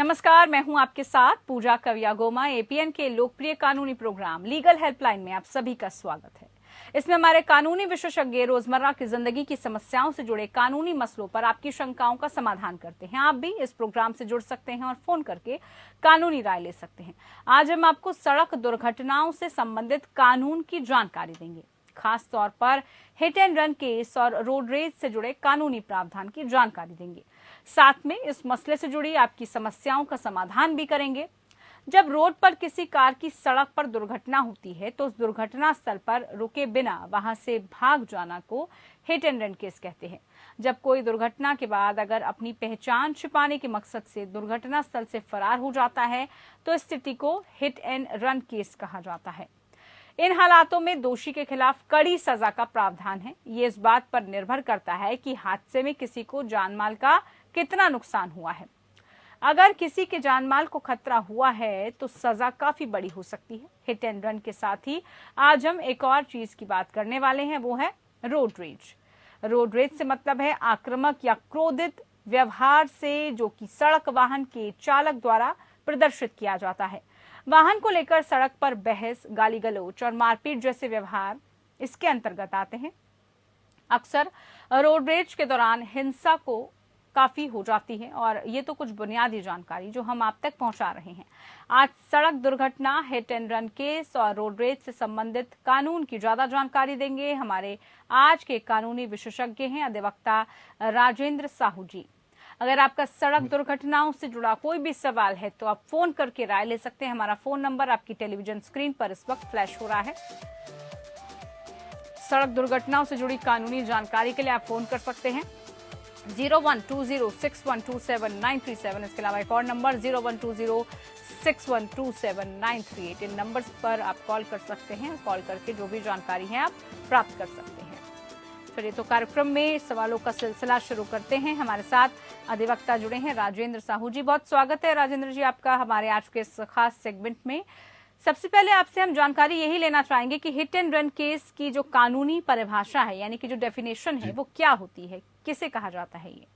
नमस्कार, मैं हूं आपके साथ पूजा कवियागोमा। एपीएन के लोकप्रिय कानूनी प्रोग्राम लीगल हेल्पलाइन में आप सभी का स्वागत है। इसमें हमारे कानूनी विशेषज्ञ रोजमर्रा की जिंदगी की समस्याओं से जुड़े कानूनी मसलों पर आपकी शंकाओं का समाधान करते हैं। आप भी इस प्रोग्राम से जुड़ सकते हैं और फोन करके कानूनी राय ले सकते हैं। आज हम आपको सड़क दुर्घटनाओं से संबंधित कानून की जानकारी देंगे, खास तौर पर हिट एंड रन केस और रोड रेज से जुड़े कानूनी प्रावधान की जानकारी देंगे। साथ में इस मसले से जुड़ी आपकी समस्याओं का समाधान भी करेंगे। जब रोड पर किसी कार की सड़क पर दुर्घटना होती है तो उस दुर्घटना स्थल पर रुके बिना वहां से भाग जाना को हिट एंड रन केस कहते हैं। जब कोई दुर्घटना के बाद अगर अपनी पहचान छिपाने के मकसद से दुर्घटना स्थल से फरार हो जाता है तो इस स्थिति को हिट एंड रन केस कहा जाता है। इन हालातों में दोषी के खिलाफ कड़ी सजा का प्रावधान है। ये इस बात पर निर्भर करता है कि हादसे में किसी को जानमाल का कितना नुकसान हुआ है। अगर किसी के जानमाल को खतरा हुआ है तो सजा काफी बड़ी हो सकती है। हिट एंड रन के साथ ही आज हम एक और चीज की बात करने वाले हैं, वो है रोड रेज। रोड रेज से मतलब है आक्रामक या क्रोधित व्यवहार से जो कि सड़क वाहन के चालक द्वारा प्रदर्शित किया जाता है। वाहन को लेकर सड़क पर बहस, गाली गलौज और मारपीट जैसे व्यवहार इसके अंतर्गत आते हैं। अक्सर रोड रेज के दौरान हिंसा को काफी हो जाती है और ये तो कुछ बुनियादी जानकारी जो हम आप तक पहुंचा रहे हैं। आज सड़क दुर्घटना, हिट एंड रन केस और रोड रेज से संबंधित कानून की ज्यादा जानकारी देंगे हमारे आज के कानूनी विशेषज्ञ हैं अधिवक्ता राजेंद्र साहू जी। अगर आपका सड़क दुर्घटनाओं से जुड़ा कोई भी सवाल है तो आप फोन करके राय ले सकते हैं। हमारा फोन नंबर आपकी टेलीविजन स्क्रीन पर इस वक्त फ्लैश हो रहा है। सड़क दुर्घटनाओं से जुड़ी कानूनी जानकारी के लिए आप फोन कर सकते हैं 0120612793 इसके अलावा एक और नंबर 0120612793। इन नंबर्स पर आप कॉल कर सकते हैं। कॉल करके जो भी जानकारी है आप प्राप्त कर सकते हैं। चलिए तो कार्यक्रम में सवालों का सिलसिला शुरू करते हैं। हमारे साथ अधिवक्ता जुड़े हैं राजेंद्र साहू जी। बहुत स्वागत है राजेंद्र जी आपका हमारे आज के इस खास सेगमेंट में। सबसे पहले आपसे हम जानकारी यही लेना चाहेंगे कि हिट एंड रन केस की जो कानूनी परिभाषा है, यानी कि जो डेफिनेशन है, वो क्या होती है, किसे कहा जाता है? ये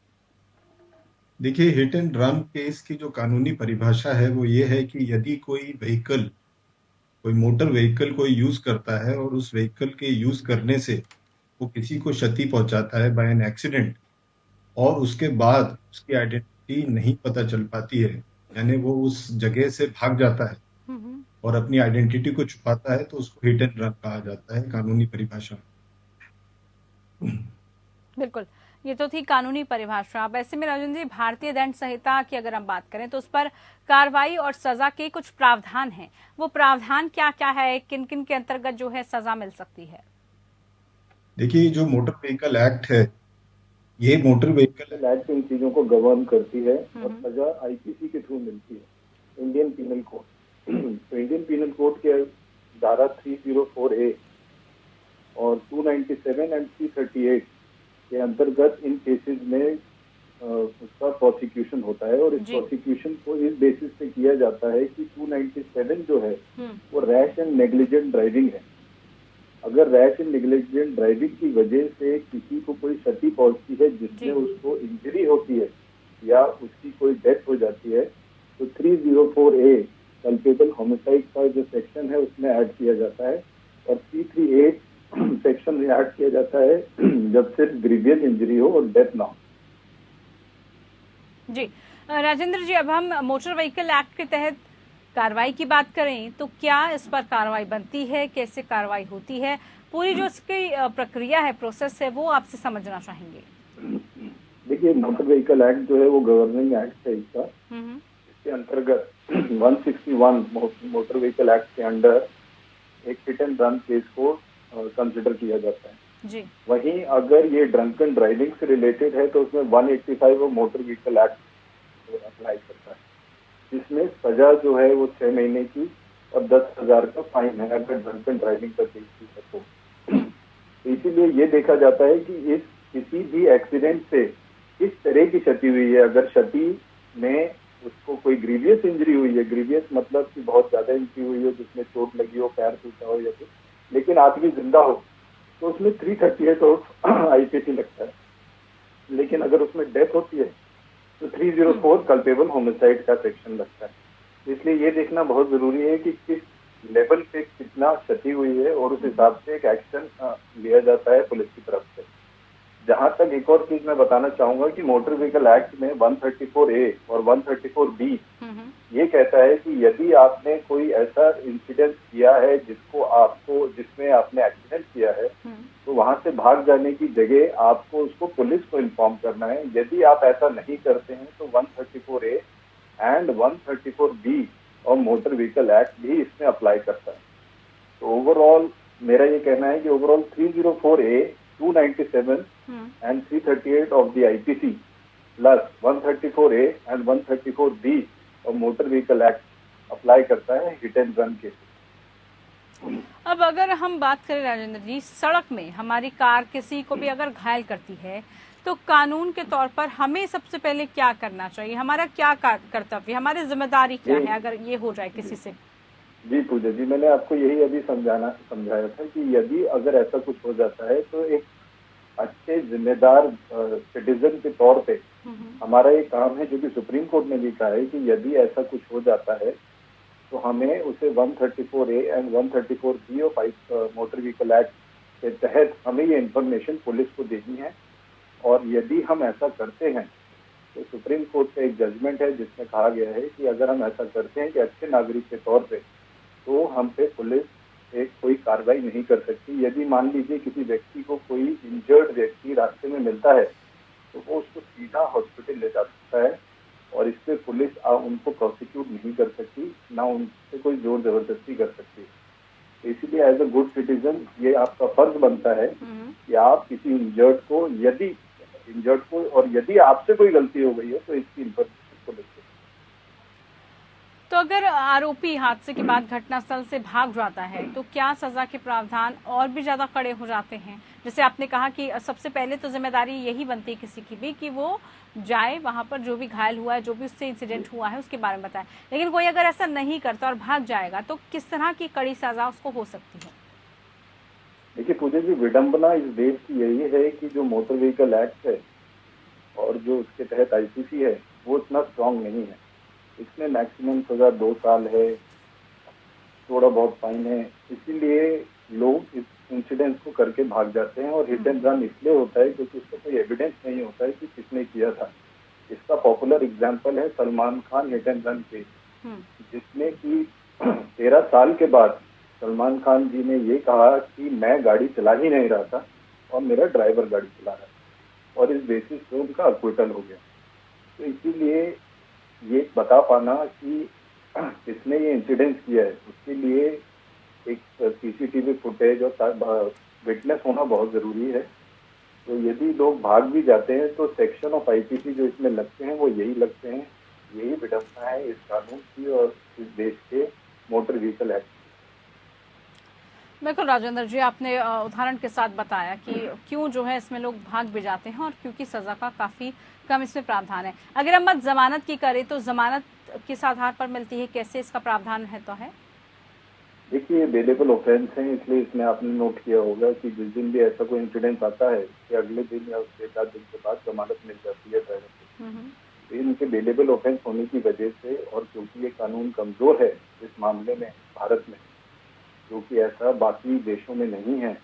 देखिए, हिट एंड रन केस की जो कानूनी परिभाषा है वो ये है कि यदि कोई मोटर व्हीकल कोई यूज करता है और उस व्हीकल के यूज करने से वो किसी को क्षति पहुंचाता है बाय एन एक्सीडेंट और उसके बाद उसकी आइडेंटिटी नहीं पता चल पाती है, यानी वो उस जगह से भाग जाता है और अपनी आइडेंटिटी को छुपाता है, तो उसको हिट एंड रन कहा जाता है कानूनी परिभाषा। बिल्कुल, ये तो थी कानूनी परिभाषा। वैसे में राजेंद्र जी, भारतीय दंड संहिता की अगर हम बात करें तो उस पर कार्रवाई और सजा के कुछ प्रावधान हैं। वो प्रावधान क्या क्या है, किन किन के अंतर्गत जो है सजा मिल सकती है? देखिए, जो मोटर व्हीकल एक्ट है, ये मोटर व्हीकल एक्ट इन चीजों को गवर्न करती है और सजा आईपीसी के थ्रू मिलती है, इंडियन पीनल कोड। तो इंडियन पीनल कोड के धारा 304A और 297 एंड 338 के अंतर्गत इन केसेस में उसका प्रोसिक्यूशन होता है और इस प्रोसिक्यूशन को इस बेसिस पे किया जाता है कि 297 जो है वो रैश एंड नेग्लिजेंट ड्राइविंग है। अगर रैश एंड नेग्लिजेंट ड्राइविंग की वजह से किसी को कोई क्षति पहुंचती है जिसमें उसको इंजरी होती है या उसकी कोई डेथ हो जाती है तो 304A कल्पेबल होमिसाइड का जो सेक्शन है उसमें ऐड किया जाता है और 338 सेक्शन में ऐड किया जाता है जब सिर्फ ग्रीवियस इंजरी हो और डेथ ना हो। जी राजेंद्र जी, अब हम मोटर व्हीकल एक्ट के तहत कार्रवाई की बात करें तो क्या इस पर कार्रवाई बनती है, कैसे कार्रवाई होती है, पूरी जो इसकी प्रक्रिया है, प्रोसेस है, वो आपसे समझना चाहेंगे। देखिए, मोटर व्हीकल एक्ट जो है वो गवर्निंग एक्ट है इसका। इसके अंतर्गत 161 मोटर व्हीकल एक्ट के अंडर एक हिट एंड रन केस को कंसिडर किया जाता है जी। वहीं अगर ये ड्रंकन ड्राइविंग से रिलेटेड है तो उसमें 185 of motor vehicle act apply करता है, जिसमें सजा जो है वो 6 महीने की और 10,000 का फाइन है अगर ड्रंकन ड्राइविंग का केस की है तो इसीलिए ये देखा जाता है कि इस किसी भी एक्सीडेंट से किस तरह की क्षति हुई है। अगर क्षति में उसको कोई ग्रीवियस इंजरी हुई है, ग्रीवियस मतलब कि बहुत ज्यादा इंजरी हुई है जिसमें चोट लगी हो, पैर टूटा हो या कुछ, लेकिन आदमी जिंदा हो, तो उसमें 338 आईपीसी लगता है। लेकिन अगर उसमें डेथ होती है तो 304 कल्पेबल होमिसाइड का सेक्शन लगता है। इसलिए ये देखना बहुत जरूरी है कि किस लेवल पे कितना क्षति हुई है और उस हिसाब से एक एक्शन लिया जाता है पुलिस की तरफ से। जहां तक एक और चीज मैं बताना चाहूंगा कि मोटर व्हीकल एक्ट में 134A और 134B ये कहता है कि यदि आपने कोई ऐसा इंसिडेंट किया है जिसमें आपने एक्सीडेंट किया है, तो वहां से भाग जाने की जगह आपको उसको पुलिस को इन्फॉर्म करना है। यदि आप ऐसा नहीं करते हैं तो 134A एंड 134B और मोटर व्हीकल एक्ट भी इसमें अप्लाई करता है। तो ओवरऑल मेरा ये कहना है कि overall 304A, 297 and 338 of the IPC plus 134A and 134B और मोटर व्हीकल एक्ट अप्लाई करता है हिट एंड रन केसेस। अब अगर हम बात करें राजेंद्र जी, सड़क में हमारी कार किसी को भी अगर घायल करती है तो कानून के तौर पर हमें सबसे पहले क्या करना चाहिए? हमारा क्या कर्तव्य, हमारी जिम्मेदारी क्या है अगर ये हो जाए किसी से? जी पूजा जी, मैंने आपको यही अभी समझाया था कि यदि अगर ऐसा कुछ हो जाता है तो एक अच्छे जिम्मेदार सिटीजन के तौर पे हमारा एक काम है, जो कि सुप्रीम कोर्ट ने भी कहा है कि यदि ऐसा कुछ हो जाता है तो हमें उसे 134A एंड 134B और मोटर व्हीकल एक्ट के तहत हमें ये इन्फॉर्मेशन पुलिस को देनी है। और यदि हम ऐसा करते हैं तो सुप्रीम कोर्ट का एक जजमेंट है जिसमें कहा गया है कि अगर हम ऐसा करते हैं कि अच्छे नागरिक के तौर पे, तो हम पे पुलिस एक कोई कार्रवाई नहीं कर सकती। यदि मान लीजिए किसी व्यक्ति को कोई इंजर्ड व्यक्ति रास्ते में मिलता है तो वो उसको सीधा हॉस्पिटल ले जा सकता है और इस पे पुलिस उनको प्रोसिक्यूट नहीं कर सकती, ना उनसे कोई जोर जबरदस्ती कर सकती। तो इसीलिए एज अ गुड सिटीजन ये आपका फर्ज बनता है कि आप किसी इंजर्ड को और यदि आपसे कोई गलती हो गई है तो इसकी इन्फॉर्मेशन पुलिस को। तो अगर आरोपी हादसे के बाद घटनास्थल से भाग जाता है तो क्या सजा के प्रावधान और भी ज्यादा कड़े हो जाते हैं? जैसे आपने कहा कि सबसे पहले तो जिम्मेदारी यही बनती है किसी की भी कि वो जाए वहां पर, जो भी घायल हुआ है, जो भी उससे इंसिडेंट हुआ है उसके बारे में बताए। लेकिन कोई अगर ऐसा नहीं करता और भाग जाएगा तो किस तरह की कड़ी सजा उसको हो सकती है? देखिए पूजा जी, विडंबना इस देश की यही है कि जो मोटर व्हीकल एक्ट है और जो उसके तहत आईपीसी है वो इतना स्ट्रांग नहीं है। इसमें मैक्सिमम सजा 2 साल है, थोड़ा बहुत फाइन है। इसीलिए लोग इस इंसिडेंट को करके भाग जाते हैं और हिट एंड रन इसलिए होता है क्योंकि उसका कोई एविडेंस नहीं होता है कि किसने किया था। इसका पॉपुलर एग्जांपल है Salman Khan hit and run case, जिसमें कि 13 साल के बाद सलमान खान जी ने ये कहा कि मैं गाड़ी चला ही नहीं रहा था और मेरा ड्राइवर गाड़ी चला रहा था, और इस बेसिस पे उनका अक्विटल हो गया। तो इसीलिए ये बता पाना कि किसने ये इंसिडेंट किया है, उसके लिए एक सीसीटीवी फुटेज और विटनेस होना बहुत जरूरी है। तो यदि लोग भाग भी जाते हैं तो सेक्शन ऑफ आईपीसी जो इसमें लगते हैं वो यही लगते हैं। यही विडंबना है इस कानून की और इस देश के मोटर व्हीकल एक्ट। बिल्कुल राजेंद्र जी, आपने उदाहरण के साथ बताया कि क्यों जो है इसमें लोग भाग भी जाते हैं और क्योंकि सजा का काफी कम इसमें प्रावधान है। अगर हम बात जमानत की करें तो जमानत किस आधार पर मिलती है, कैसे इसका प्रावधान है? तो है देखिए, बेलेबल ऑफेंस है, इसलिए इसमें आपने नोट किया होगा कि जिस दिन भी ऐसा कोई इंसिडेंट आता है कि अगले दिन या उसके 4 दिन के बाद जमानत मिल जाती है ड्राइवर को। तो इनके बेलेबल ऑफेंस होने की वजह से और क्योंकि ये कानून कमजोर है इस मामले में भारत में, क्योंकि ऐसा बाकी देशों में नहीं है,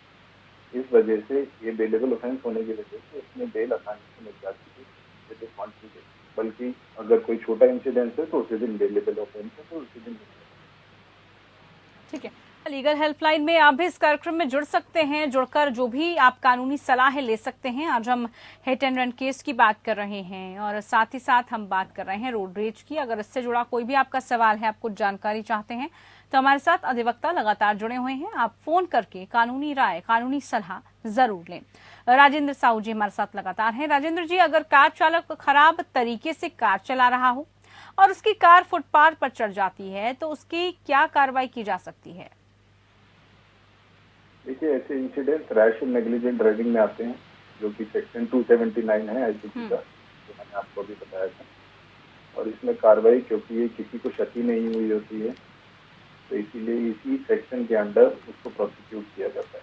इस वजह से ये बेलेबल ऑफेंस होने की वजह से इसमें बेल आसानी से मिल जाती है। बल्कि अगर कोई छोटा इंसिडेंट है तो उसी दिन बेलेबल ऑफेंस है तो उसी दिन। ठीक है, लीगल हेल्पलाइन में आप भी इस कार्यक्रम में जुड़ सकते हैं। जुड़कर जो भी आप कानूनी सलाह ले सकते हैं। आज हम हिट एंड रन केस की बात कर रहे हैं और साथ ही साथ हम बात कर रहे हैं रोड रेज की। अगर इससे जुड़ा कोई भी आपका सवाल है, आप कुछ जानकारी चाहते हैं तो हमारे साथ अधिवक्ता लगातार जुड़े हुए हैं। आप फोन करके कानूनी राय, कानूनी सलाह जरूर लें। राजेंद्र साहू जी हमारे साथ लगातार हैं। राजेंद्र जी, अगर कार चालक खराब तरीके से कार चला रहा हो और उसकी कार फुटपाथ पर चढ़ जाती है तो उसकी क्या कार्रवाई की जा सकती है? देखिए, ऐसे इंसिडेंट रैश और नेग्लिजेंट ड्राइविंग में आते हैं, जो कि सेक्शन 279 है आईपीसी का, जो मैंने आपको अभी बताया था। और इसमें कार्रवाई, क्योंकि ये किसी को क्षति नहीं हुई होती है, तो इसीलिए इसी सेक्शन के अंडर उसको प्रोसिक्यूट किया जाता है।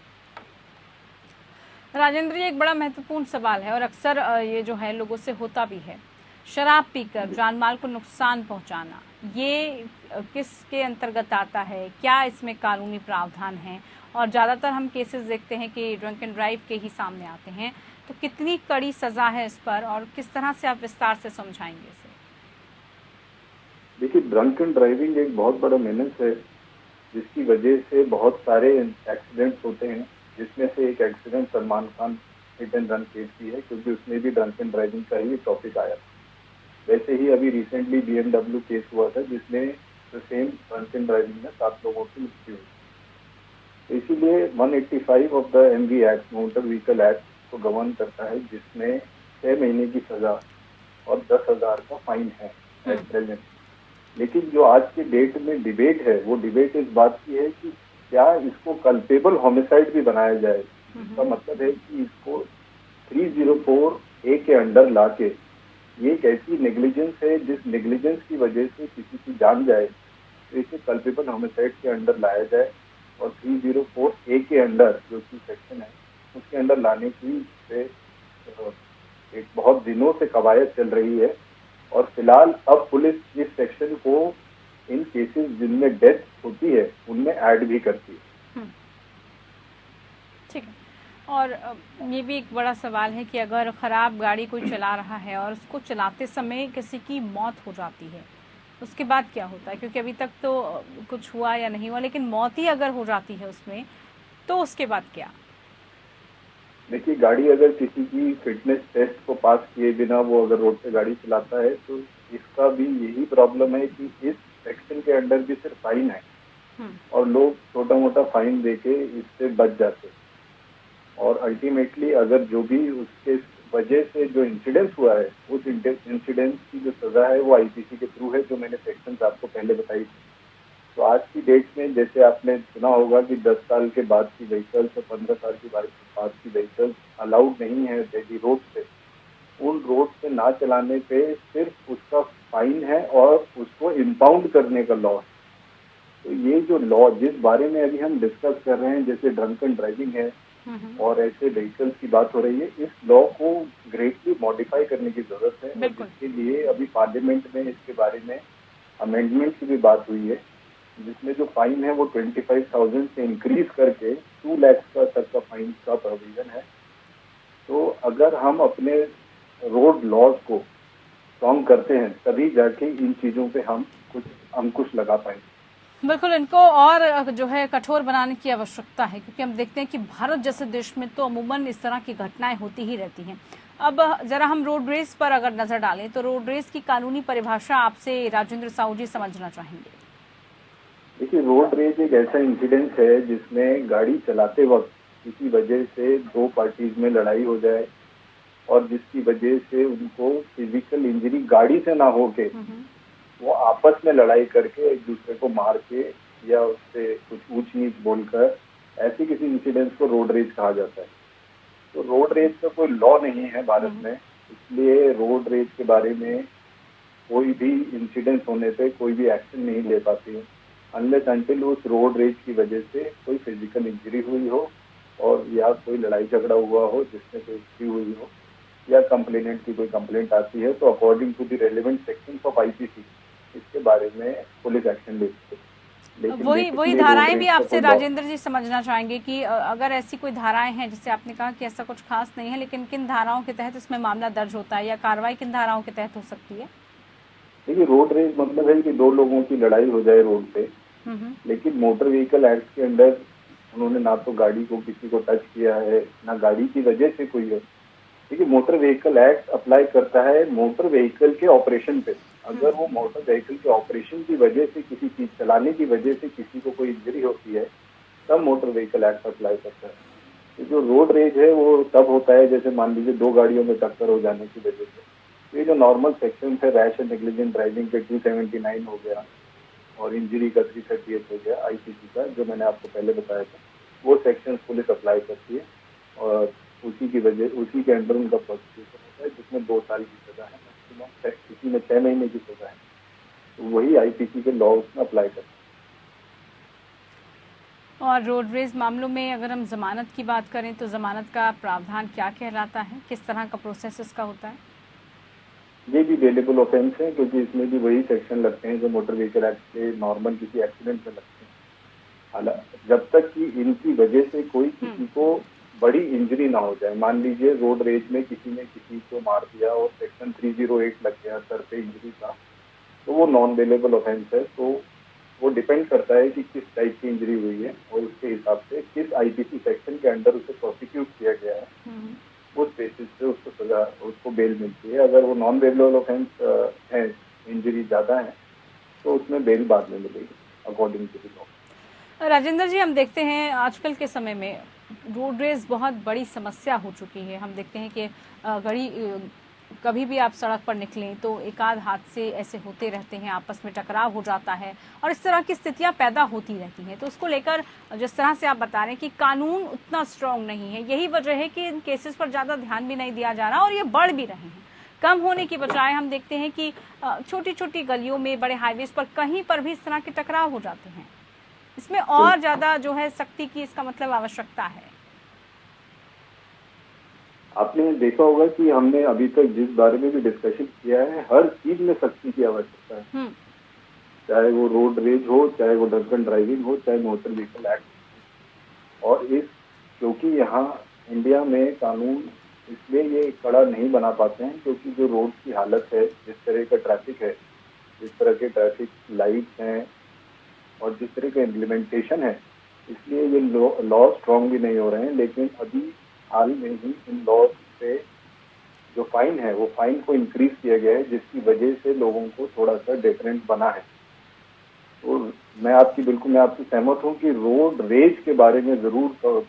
राजेंद्र जी, एक बड़ा महत्वपूर्ण सवाल है और अक्सर ये जो है लोगों से होता भी है शराब पीकर जान माल को नुकसान पहुंचाना, ये किसके अंतर्गत आता है? क्या इसमें कानूनी प्रावधान है? और ज़्यादातर हम केसेस देखते हैं कि ड्रंक एंड ड्राइव के ही सामने आते हैं, तो कितनी कड़ी सज़ा है इस पर और किस तरह से आप विस्तार से समझाएंगे इसे? देखिए, ड्रंक एंड ड्राइविंग एक बहुत बड़ा मेनस है, जिसकी वजह से बहुत सारे एक्सीडेंट्स होते हैं, जिसमें से एक accident Salman Khan hit and run case की है, क्योंकि उसमें भी ड्रंक एंड ड्राइविंग का ही टॉपिक आया था। वैसे ही अभी रिसेंटली BMW केस हुआ था, जिसमें सेम ड्रंक एंड ड्राइविंग में 7 लोगों की मृत्यु हुई। तो इसीलिए 185 of the MV act, motor vehicle act को गवर्न करता है, जिसमें 6 महीने की सजा और 10,000 का फाइन है एट प्रेजेंट। लेकिन जो आज के डेट में डिबेट है, वो डिबेट इस बात की है कि क्या इसको कल्पेबल होमिसाइड भी बनाया जाए। इसका मतलब है कि इसको 304A के अंडर लाके, ये एक ऐसी नेग्लिजेंस है जिस नेग्लिजेंस की वजह से किसी की जान जाए, तो इसे कल्पेबल होमिसाइड के अंडर लाया जाए और 304A के अंडर जो कि सेक्शन है, उसके अंडर लाने की एक बहुत दिनों से कवायद चल रही है। और फिलहाल अब पुलिस इस सेक्शन को इन केसेस जिनमें डेथ होती है उनमें ऐड भी करती है। ठीक है। और ये भी एक बड़ा सवाल है कि अगर खराब गाड़ी कोई चला रहा है और उसको चलाते समय किसी की मौत हो जाती है, उसके बाद क्या होता है? क्योंकि अभी तक तो कुछ हुआ या नहीं हुआ, लेकिन मौत ही अगर हो जाती है उसमें, तो उसके बाद क्या? देखिए, गाड़ी अगर किसी की फिटनेस टेस्ट को पास किए बिना वो अगर रोड पे गाड़ी चलाता है, तो इसका भी यही प्रॉब्लम है कि इस सेक्शन के अंडर भी सिर्फ फाइन है और लोग छोटा मोटा फाइन देके इससे बच जाते हैं। और अल्टीमेटली अगर जो भी उसके वजह से जो इंसिडेंस हुआ है, उस इंसिडेंस की जो सजा है वो IPC के थ्रू है, जो मैंने सेक्शन आपको पहले बताई थी। तो आज की डेट में जैसे आपने सुना होगा कि 10 साल के बाद की व्हीकल्स और 15 साल के बाद की व्हीकल्स अलाउड नहीं है दिल्ली रोड पे। उन रोड पे ना चलाने पे सिर्फ उसका फाइन है और उसको इम्पाउंड करने का लॉ है। तो ये जो लॉ जिस बारे में अभी हम डिस्कस कर रहे हैं, जैसे ड्रंक एंड ड्राइविंग है और ऐसे व्हीकल्स की बात हो रही है, इस लॉ को ग्रेटली मॉडिफाई करने की जरूरत है। और इसके लिए अभी पार्लियामेंट में इसके बारे में अमेंडमेंट की भी बात हुई है, जिसमें जो फाइन है वो 25,000 से इंक्रीज करके 2 लाख का तक का फाइन का प्रोविजन है। तो अगर हम अपने रोड लॉज को स्ट्रॉन्ग करते हैं, तभी जाके इन चीजों पे हम कुछ अंकुश लगा पाएंगे। बिल्कुल, इनको और जो है कठोर बनाने की आवश्यकता है, क्योंकि हम देखते हैं कि भारत जैसे देश में तो अमूमन इस तरह की घटनाएं होती ही रहती हैं। अब जरा हम रोड रेस पर अगर नजर डालें, तो रोड रेस की कानूनी परिभाषा आपसे राजेंद्र साहू जी समझना चाहेंगे। देखिए, रोड रेज एक ऐसा इंसिडेंट है जिसमें गाड़ी चलाते वक्त किसी वजह से 2 पार्टीज में लड़ाई हो जाए और जिसकी वजह से उनको फिजिकल इंजरी गाड़ी से ना होके वो आपस में लड़ाई करके एक दूसरे को मार के या उससे कुछ ऊंच नीच बोलकर ऐसे किसी इंसिडेंट को रोड रेज कहा जाता है। तो रोड रेज का कोई लॉ नहीं है भारत में, इसलिए रोड रेज के बारे में कोई भी इंसिडेंट होने पे कोई भी एक्शन नहीं ले पाती है, अनलेस अनटिल उस रोड रेज की वजह से कोई फिजिकल इंजरी हुई हो और या कोई लड़ाई झगड़ा हुआ हो जिसमें कोई इंजरी हुई हो या कंप्लेनेंट की कोई कंप्लेंट आती है, तो according to the relevant section of IPC इसके बारे में पुलिस एक्शन लेती है। लेकिन वही धाराएं भी आपसे राजेंद्र जी समझना चाहेंगे कि अगर ऐसी कोई धाराएं हैं, जिससे आपने कहा कि ऐसा कुछ खास नहीं है, लेकिन किन धाराओं के तहत इसमें मामला दर्ज होता है या कार्रवाई किन धाराओं के तहत हो सकती है? देखिए, रोड रेज मतलब है कि 2 लोगों की लड़ाई हो जाए रोड पे, लेकिन मोटर व्हीकल एक्ट के अंडर उन्होंने ना तो गाड़ी को किसी को टच किया है, ना गाड़ी की वजह से कोई है। देखिए, मोटर व्हीकल एक्ट अप्लाई करता है मोटर व्हीकल के ऑपरेशन पे। अगर वो मोटर व्हीकल के ऑपरेशन की वजह से, किसी चीज चलाने की वजह से किसी को कोई इंजरी होती है, तब मोटर व्हीकल एक्ट अप्लाई करता है। तो जो रोड रेज है वो तब होता है जैसे मान लीजिए 2 गाड़ियों में टक्कर हो जाने की वजह से। तो ये जो नॉर्मल सेक्शन है, रैश एंड नेग्लिजेंट ड्राइविंग के 279 हो गया और इंजरी का 338 हो गया IPC का, जो मैंने आपको पहले बताया था, वो सेक्शन पुलिस अप्लाई करती है और उसी के अंडर उनका प्रोसिक्यूशन होता है, जिसमें 2 साल की सजा है मैक्सिमम, किसी में 6 महीने की सजा है। तो वही IPC के लॉ उसमें अप्लाई करते हैं। और रोड रेज मामलों में अगर हम जमानत की बात करें, तो जमानत का प्रावधान क्या कहलाता है? किस तरह का प्रोसेस इसका होता है? ये भी बेलेबल ऑफेंस है, क्योंकि इसमें भी वही सेक्शन लगते हैं जो मोटर व्हीकल एक्ट के नॉर्मल किसी एक्सीडेंट में लगते हैं। हालांकि जब तक कि इनकी वजह से कोई किसी को बड़ी इंजरी ना हो जाए, मान लीजिए रोड रेज में किसी ने किसी को मार दिया और सेक्शन 308 लग गया, सर पे इंजरी का, तो वो नॉन बेलेबल ऑफेंस है। तो वो डिपेंड करता है कि किस टाइप की इंजरी हुई है और उसके हिसाब से किस आईपीसी सेक्शन के अंडर उसे प्रोसिक्यूट किया गया है, उस बेसिस पे उसको सजा, उसको बेल मिलती है। अगर वो नॉन बेलेबल ऑफेंस है, इंजरी ज्यादा है, तो उसमें बेल बाद में मिलेगी according to the law. Rajendra ji, हम देखते हैं आजकल के समय में रोड रेस बहुत बड़ी समस्या हो चुकी है। हम देखते हैं कि कभी भी आप सड़क पर निकलें तो एक आध हादसे ऐसे होते रहते हैं, आपस में टकराव हो जाता है और इस तरह की स्थितियां पैदा होती रहती हैं। तो उसको लेकर जिस तरह से आप बता रहे हैं कि कानून उतना स्ट्रांग नहीं है, यही वजह है कि इन केसेस पर ज़्यादा ध्यान भी नहीं दिया जा रहा और ये बढ़ भी रहे हैं। कम होने की बजाय हम देखते हैं कि छोटी छोटी गलियों में, बड़े हाईवेज पर कहीं पर भी इस तरह के टकराव हो जाते हैं। इसमें और ज्यादा जो है सख्ती की इसका मतलब आवश्यकता है। आपने देखा होगा कि हमने अभी तक जिस बारे में भी डिस्कशन किया है, हर चीज में सख्ती की आवश्यकता है, चाहे वो रोड रेज हो, चाहे वो ड्रंकन ड्राइविंग हो, चाहे मोटर व्हीकल एक्ट। और क्योंकि यहाँ इंडिया में कानून इसलिए ये कड़ा नहीं बना पाते हैं, क्योंकि जो रोड की हालत है, जिस तरह का ट्रैफिक है, जिस तरह के ट्रैफिक लाइट्स हैं और जिस तरह का इम्प्लीमेंटेशन है, इसलिए ये लॉ स्ट्रॉन्ग भी नहीं हो रहे हैं। लेकिन अभी हाल में ही इन लॉ पे जो फाइन है, वो फाइन को इंक्रीज किया गया है, जिसकी वजह से लोगों को थोड़ा सा डिफरेंट बना है। तो मैं आपसे सहमत हूँ कि रोड रेज के बारे में जरूर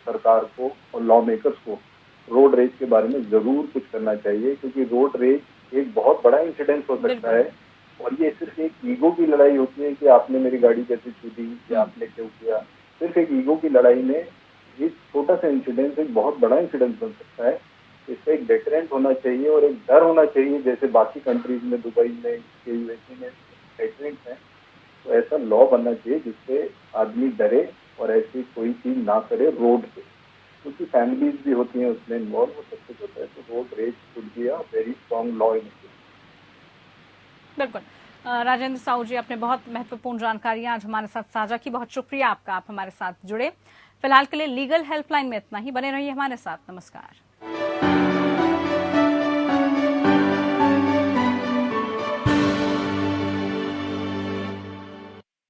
सरकार को और लॉ मेकर्स को रोड रेज के बारे में जरूर कुछ करना चाहिए, क्योंकि रोड रेज एक बहुत बड़ा इंसिडेंस हो सकता है और ये सिर्फ एक ईगो की लड़ाई होती है कि आपने मेरी गाड़ी कैसे छू दी या आपने क्यों किया। सिर्फ एक ईगो की लड़ाई में एक छोटा सा इंसिडेंस एक बहुत बड़ा इंसिडेंस बन सकता है। इससे एक डेटरेंट होना चाहिए और एक डर होना चाहिए, जैसे बाकी कंट्रीज में, दुबई में, यूएसए में डेटरेंट है। तो ऐसा लॉ बनना चाहिए जिससे आदमी डरे और ऐसी कोई चीज ना करे रोड पे, क्योंकि फैमिलीज भी होती हैं उसमें इन्वॉल्व, वो सब कुछ होता है। तो road rage should be a very strong law in India. बिल्कुल। राजेंद्र साहू जी, आपने बहुत महत्वपूर्ण जानकारियां आज हमारे साथ साझा की। बहुत शुक्रिया आपका, आप हमारे साथ जुड़े। फिलहाल के लिए लीगल हेल्पलाइन में इतना ही। बने रहिए हमारे साथ। नमस्कार।